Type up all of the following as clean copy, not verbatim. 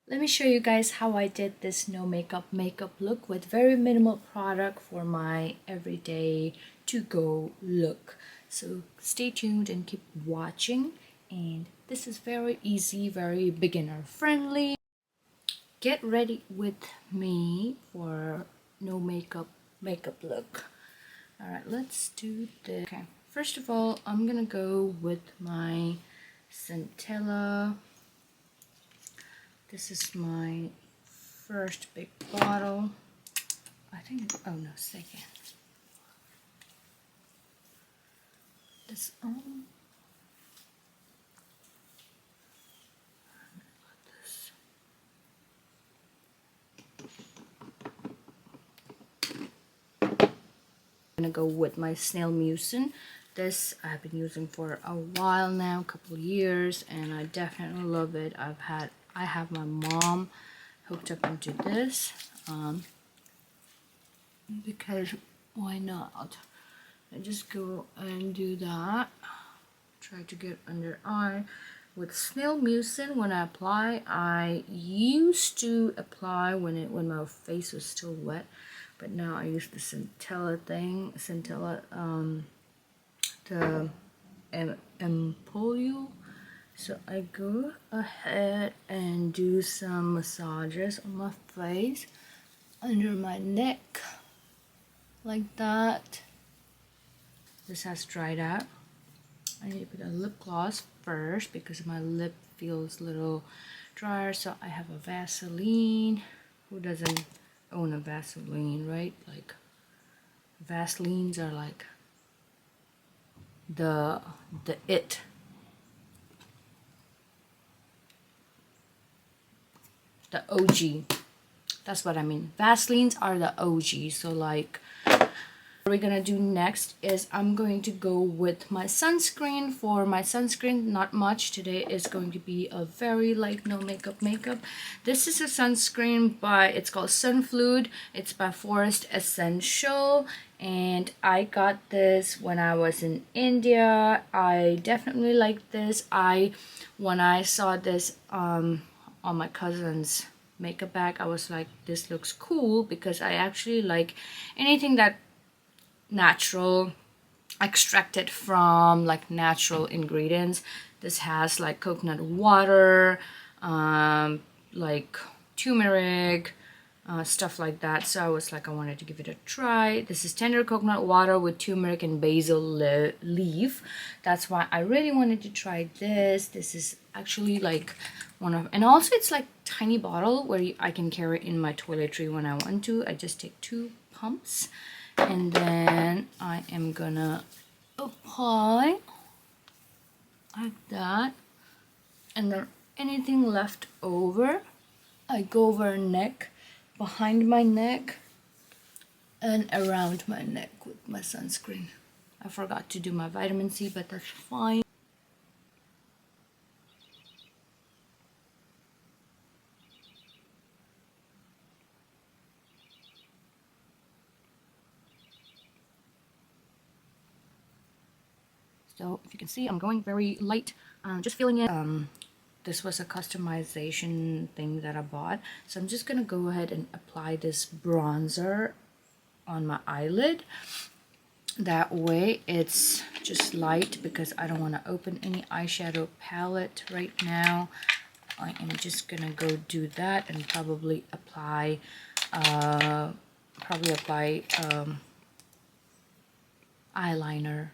Let me show you guys how I did this no makeup look with very minimal product for my everyday to-go look. So stay tuned and keep watching. And this is very easy, very beginner friendly. Get ready with me for no makeup look. All right, let's do this. Okay, first of all, I'm gonna go with my Centella. This is my first big bottle. I think, oh no, second. This on. I'm gonna go with my Snail Mucin. This I've been using for a while now, a couple years, and I definitely love it. I have my mom hooked up into this because why not? I just go and do that. Try to get under eye. With Snail Mucin, when I apply, I used to apply when my face was still wet, but now I use the Centella the Empolio. So I go ahead and do some massages on my face, under my neck, like that. This has dried out. I need to put a lip gloss first because my lip feels a little drier. So I have a Vaseline. Who doesn't own a Vaseline, right? Like Vaselines are like the it. The OG. That's what I mean. Vaselines are the OG. So like what we're gonna do next is I'm going to go with my sunscreen. For my sunscreen, not much today, is going to be a very light no makeup. This is a sunscreen by, it's called Sunfluid. It's by Forest Essential, and I got this when I was in India. I definitely like this. When I saw this on my cousin's makeup bag, I was like, this looks cool, because I actually like anything that natural, extracted from like natural ingredients. This has like coconut water, like turmeric, stuff like that. So I was like, I wanted to give it a try. This is tender coconut water with turmeric and basil leaf. That's why I really wanted to try this. This is actually like one of, and also it's like tiny bottle where I can carry in my toiletry when I want to. I just take 2 pumps, and then I am gonna apply like that, and then anything left over, I go over neck, behind my neck, and around my neck with my sunscreen. I forgot to do my vitamin C, but that's fine. So if you can see, I'm going very light, just feeling it. This was a customization thing that I bought. So I'm just gonna go ahead and apply this bronzer on my eyelid. That way it's just light, because I don't want to open any eyeshadow palette right now. I am just gonna go do that and probably apply eyeliner.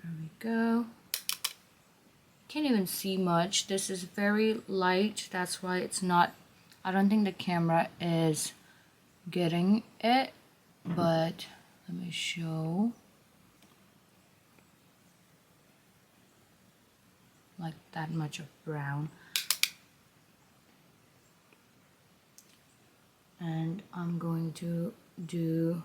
There we go. Can't even see much. This is very light. That's why it's not, I don't think the camera is getting it, but let me show. Like that much of brown. And I'm going to do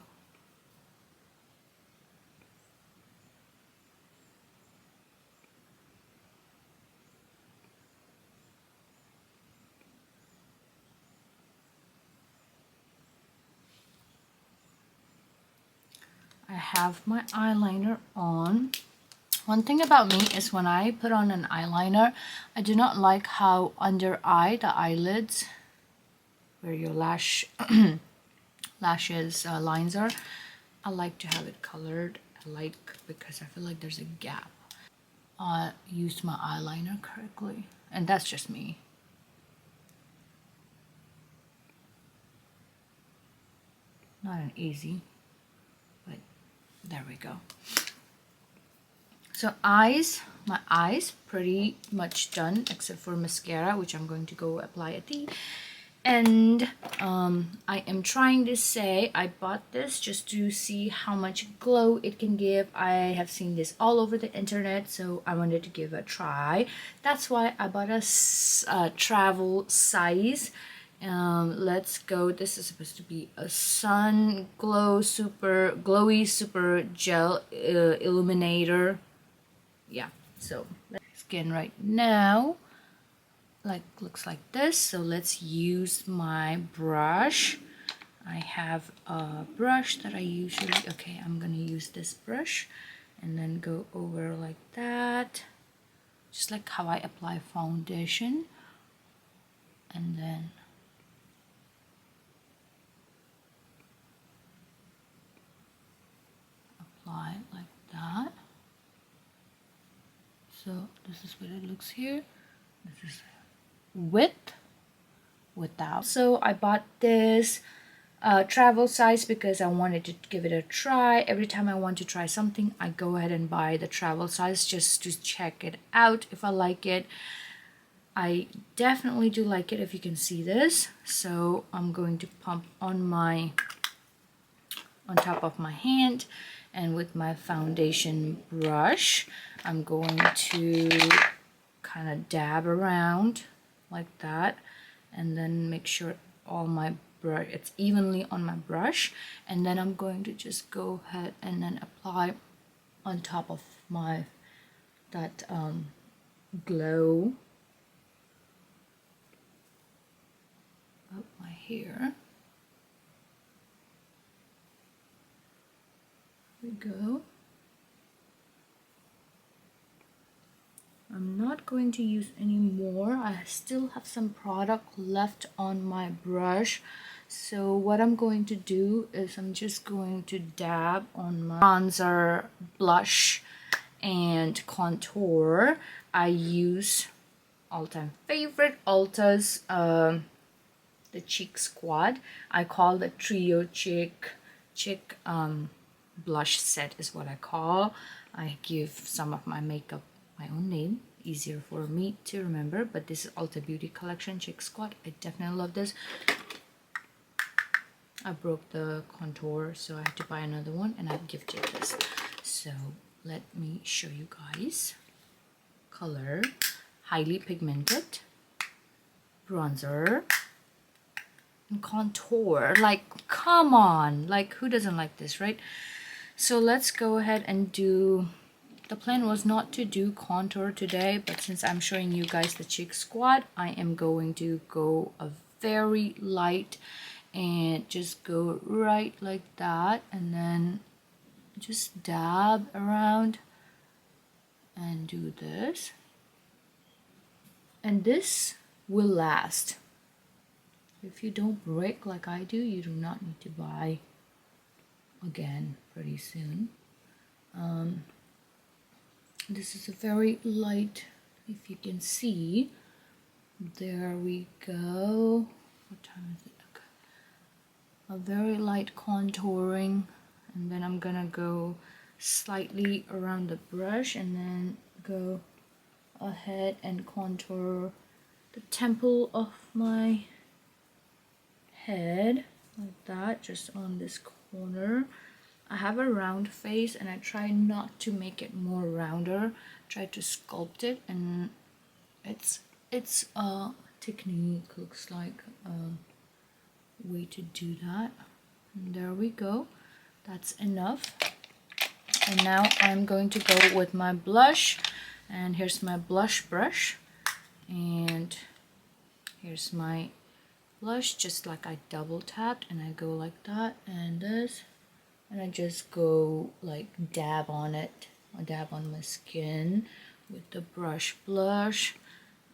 have my eyeliner on. One thing about me is when I put on an eyeliner, I do not like how under eye, the eyelids, where your lashes lines are, I like to have it colored. Because I feel like there's a gap. I used my eyeliner correctly, and that's just me. Not an easy, but there we go. So my eyes pretty much done except for mascara, which I'm going to go apply at the end. I am trying to say I bought this just to see how much glow it can give. I have seen this all over the internet, so I wanted to give it a try. That's why I bought a travel size. Let's go. This is supposed to be a sun glow super glowy super gel illuminator. Yeah, so skin right now looks like this. So let's use my brush. I have a brush that I usually, okay, I'm gonna use this brush and then go over like that, just like how I apply foundation, and then apply it like that. So this is what it looks here. This is without. So I bought this travel size because I wanted to give it a try. Every time I want to try something, I go ahead and buy the travel size just to check it out if I like it. I definitely do like it, if you can see this. So I'm going to pump on top of my hand, and with my foundation brush I'm going to kind of dab around like that, and then make sure all my brush, it's evenly on my brush, and then I'm going to just go ahead and then apply on top of that glow up my hair. There we go. I'm not going to use any more. I still have some product left on my brush. So what I'm going to do is I'm just going to dab on my bronzer, blush, and contour. I use all-time favorite Ulta's the Cheek Squad. I call the Trio Cheek blush set is what I call. I give some of my makeup my own name, easier for me to remember, but this is Ulta Beauty Collection Cheek Squad. I definitely love this. I broke the contour, so I had to buy another one, and I've gifted this. So let me show you guys. Color, highly pigmented, bronzer, and contour. Like, come on, like, who doesn't like this, right? So let's go ahead and do, the plan was not to do contour today, but since I'm showing you guys the Cheek Squad, I am going to go a very light and just go right like that, and then just dab around and do this. And this will last. If you don't break like I do, you do not need to buy again pretty soon. This is a very light, if you can see. There we go. What time is it? Okay. A very light contouring, and then I'm gonna go slightly around the brush and then go ahead and contour the temple of my head like that, just on this corner. I have a round face and I try not to make it more rounder, try to sculpt it, and it's a technique, looks like a way to do that. And there we go, that's enough. And now I'm going to go with my blush, and here's my blush brush, and here's my blush, just like I double tapped, and I go like that, and this, and I just go like dab on it. I dab on my skin with the brush blush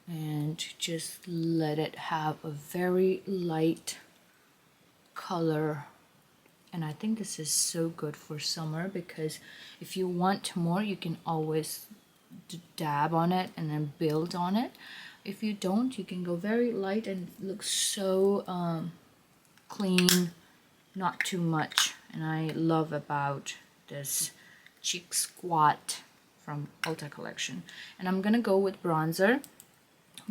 and just let it have a very light color. And I think this is so good for summer, because if you want more, you can always dab on it and then build on it. If you don't, you can go very light and it looks so clean, not too much. And I love about this Cheek Squat from Ulta collection. And I'm gonna go with bronzer.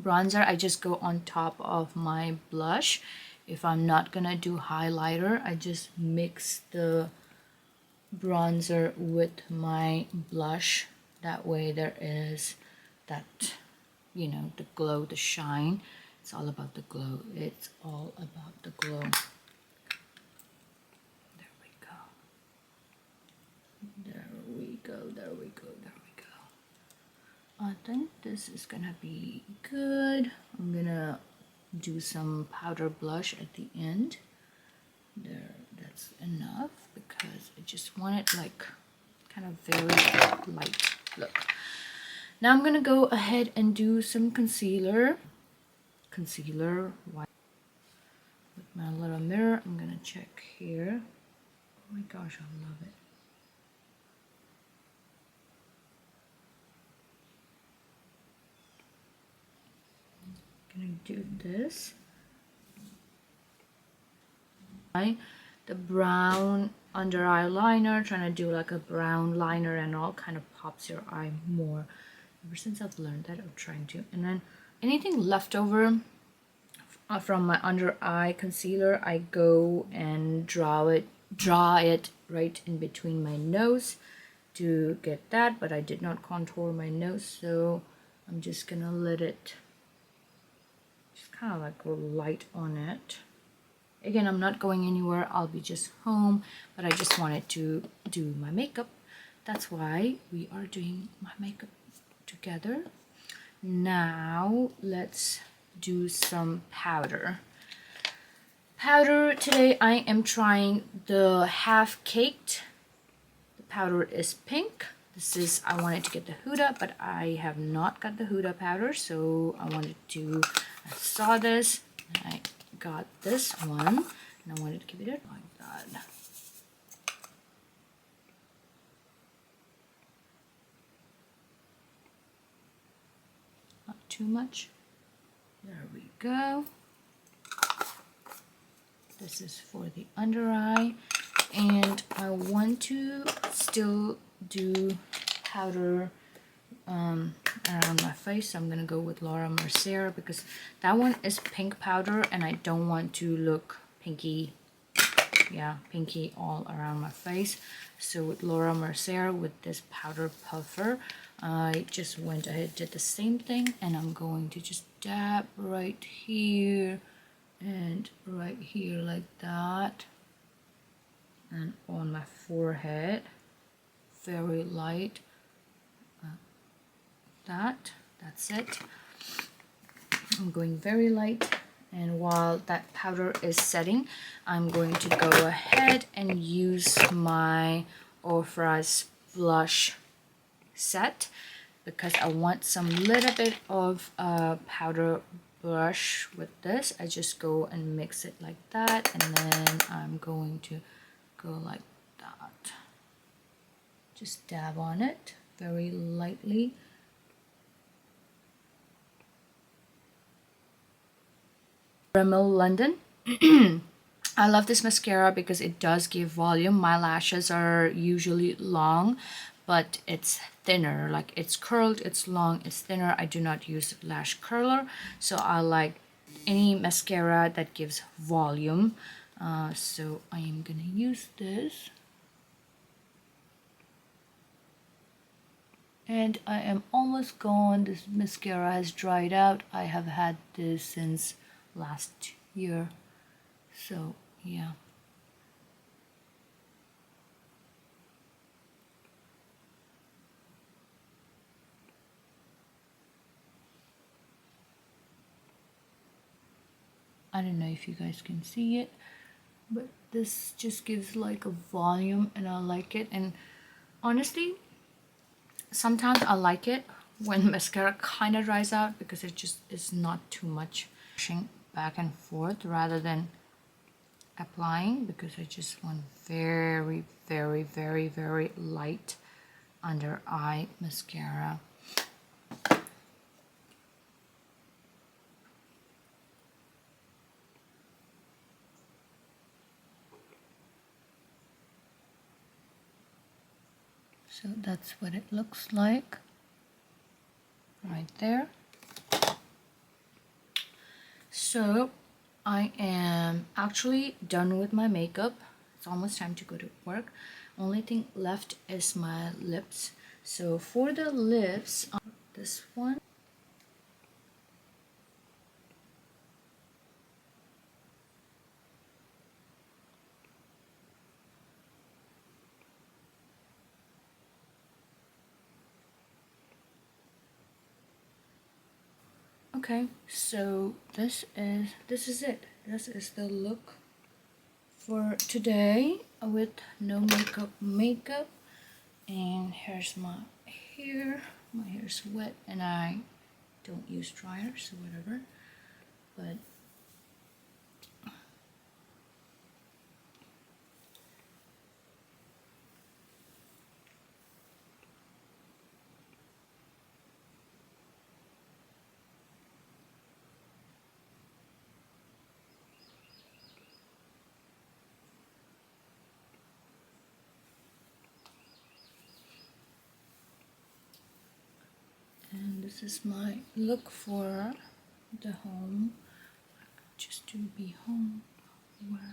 Bronzer, I just go on top of my blush. If I'm not gonna do highlighter, I just mix the bronzer with my blush. That way there is that, you know, the glow, the shine. It's all about the glow. It's all about the glow. There we go. There we go, there we go, there we go. I think this is gonna be good. I'm gonna do some powder blush at the end. There, that's enough, because I just want it like kind of very light look. Now I'm gonna go ahead and do some concealer. With my little mirror. I'm gonna check here. Oh my gosh, I love it. Gonna do this. The brown under eye liner, trying to do like a brown liner and all, kind of pops your eye more. Ever since I've learned that, I'm trying to. And then anything left over from my under eye concealer, I go and draw it right in between my nose to get that, but I did not contour my nose, so I'm just gonna let it just kind of like go light on it. Again, I'm not going anywhere, I'll be just home, but I just wanted to do my makeup. That's why we are doing my makeup together. Now let's do some powder. Powder, today I am trying the Half Caked. The powder is pink. This is, I wanted to get the Huda, but I have not got the Huda powder, so I saw this, and I got this one, and I wanted to keep it like that. Not too much. There we go. This is for the under eye, and I want to still do powder around my face, so I'm gonna go with Laura Mercier, because that one is pink powder and I don't want to look pinky, yeah, pinky all around my face. So with Laura Mercier, with this powder puffer, I just went ahead, did the same thing, and I'm going to just dab right here and right here like that, and on my forehead, very light. That's it. I'm going very light, and while that powder is setting, I'm going to go ahead and use my Ofra's blush set, because I want some little bit of powder brush with this. I just go and mix it like that, and then I'm going to go like that. Just dab on it very lightly. Rimmel London. I love this mascara because it does give volume. My lashes are usually long, but it's thinner. Like, it's curled, it's long, it's thinner. I do not use lash curler, so I like any mascara that gives volume. So I am gonna use this. And I am almost gone. This mascara has dried out. I have had this since last year, so yeah. I don't know if you guys can see it. but this just gives like a volume and I like it. And honestly, sometimes I like it when mascara kind of dries out because it just is not too much pushing back and forth rather than applying, because I just want very, very, very, very light under eye mascara. So that's what it looks like right there. So I am actually done with my makeup. It's almost time to go to work. Only thing left is my lips. So for the lips, this one. Okay, so this is it. This is the look for today with no makeup. And here's my hair. My hair's wet and I don't use dryers or whatever, but and this is my look for the home, just to be home. Where